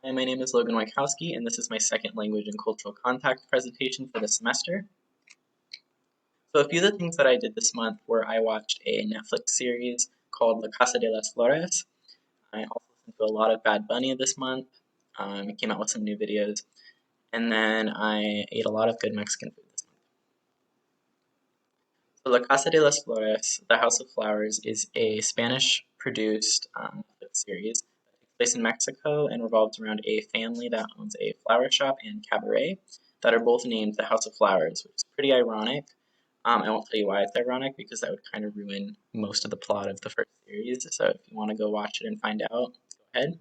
Hi, my name is Logan Wykowski, and this is my second language and cultural contact presentation for the semester. So a few of the things that I did this month were I watched a Netflix series called La Casa de las Flores. I also listened to a lot of Bad Bunny this month. It came out with some new videos. And then I ate a lot of good Mexican food this month. So La Casa de las Flores, The House of Flowers, is a Spanish-produced Netflix series that takes place in Mexico and revolves around a family that owns a flower shop and cabaret that are both named The House of Flowers, which is pretty ironic. I won't tell you why it's ironic because that would kind of ruin most of the plot of the first series. So if you want to go watch it and find out, go ahead.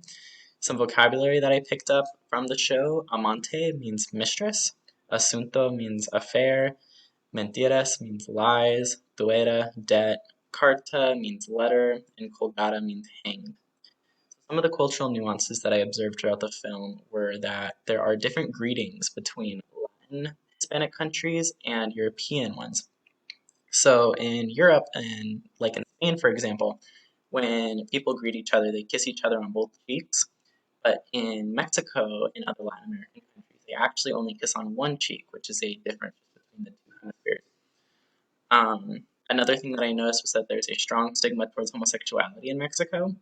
Some vocabulary that I picked up from the show: amante means mistress, asunto means affair, mentiras means lies, deuda, debt, carta means letter, and colgada means hanged. Some of the cultural nuances that I observed throughout the film were that there are different greetings between Latin Hispanic countries and European ones. So in Europe and like in Spain, for example, when people greet each other, they kiss each other on both cheeks. But in Mexico and other Latin American countries, they actually only kiss on one cheek, which is a difference between the two hemispheres. Another thing that I noticed was that there's a strong stigma towards homosexuality in Mexico.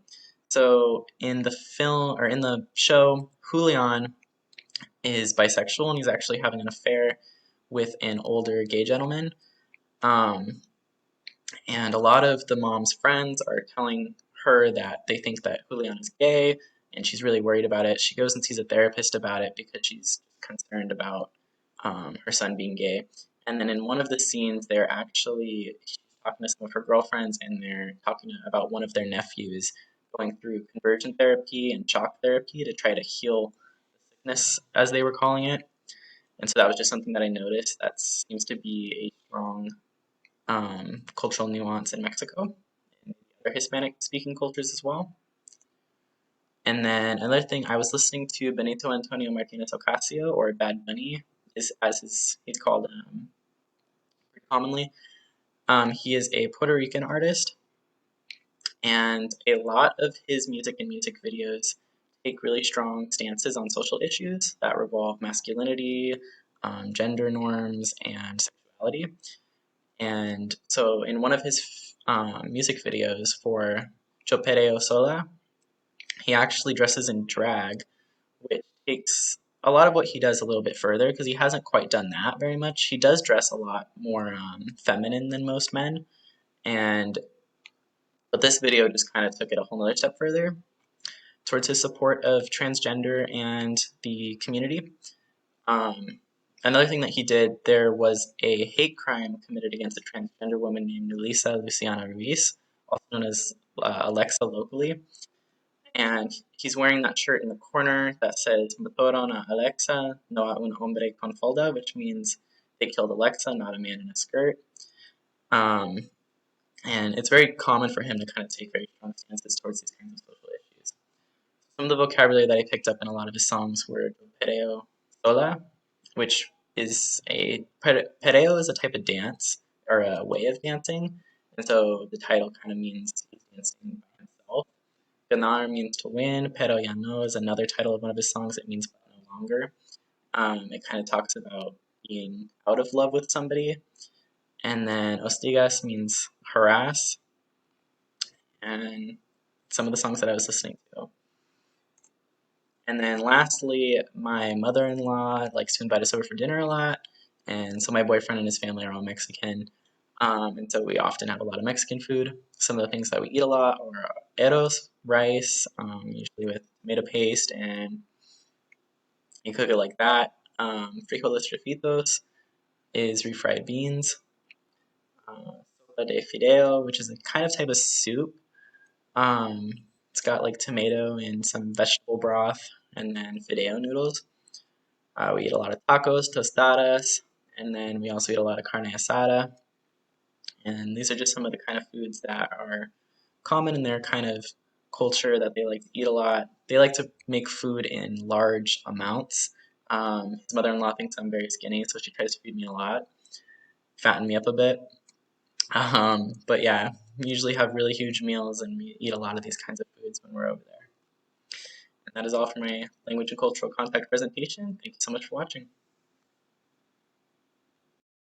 So in the film or in the show, Julian is bisexual and he's actually having an affair with an older gay gentleman. Um, and a lot of the mom's friends are telling her that they think that Julian is gay, and she's really worried about it. She goes and sees a therapist about it because she's concerned about her son being gay. And then in one of the scenes, they're actually she's talking to some of her girlfriends, and they're talking about one of their nephews going through conversion therapy and shock therapy to try to heal the sickness, as they were calling it. And so that was just something that I noticed. That seems to be a strong cultural nuance in Mexico and other Hispanic speaking cultures as well. And then another thing, I was listening to Benito Antonio Martinez Ocasio, or Bad Bunny, he's called pretty commonly. He is a Puerto Rican artist, and a lot of his music and music videos take really strong stances on social issues that revolve masculinity, gender norms, and sexuality. And so in one of his music videos for Yo Perreo Sola, he actually dresses in drag, which takes a lot of what he does a little bit further because he hasn't quite done that very much. He does dress a lot more feminine than most men, and but this video just kind of took it a whole other step further towards his support of transgender and the community. Um, Another thing that he did, there was a hate crime committed against a transgender woman named Lisa Luciana Ruiz, also known as Alexa locally. And he's wearing that shirt in the corner that says Mataron a Alexa, no a un hombre con falda, which means they killed Alexa, not a man in a skirt. Um, and it's very common for him to kind of take very strong stances towards these kinds of social issues. Some of the vocabulary that I picked up in a lot of his songs were pereo sola, which is pereo is a type of dance or a way of dancing, and so the title kind of means he's dancing by himself. Ganar means to win. Pero ya no is another title of one of his songs. It means no longer. It kind of talks about being out of love with somebody. And then hostigas means harass. And some of the songs that I was listening to. And then lastly, my mother-in-law likes to invite us over for dinner a lot. And so my boyfriend and his family are all Mexican. And so we often have a lot of Mexican food. Some of the things that we eat a lot are arroz, rice, usually with tomato paste, and you cook it like that. Frijoles refritos is refried beans. Sopa de fideo, which is a kind of type of soup. Um, it's got like tomato and some vegetable broth, and then fideo noodles. We eat a lot of tacos, tostadas, and then we also eat a lot of carne asada. And these are just some of the kind of foods that are common in their kind of culture that they like to eat a lot. They like to make food in large amounts. His mother-in-law thinks I'm very skinny, so she tries to feed me a lot, fatten me up a bit. But yeah, we usually have really huge meals and we eat a lot of these kinds of foods when we're over there. And that is all for my language and cultural contact presentation. Thank you so much for watching.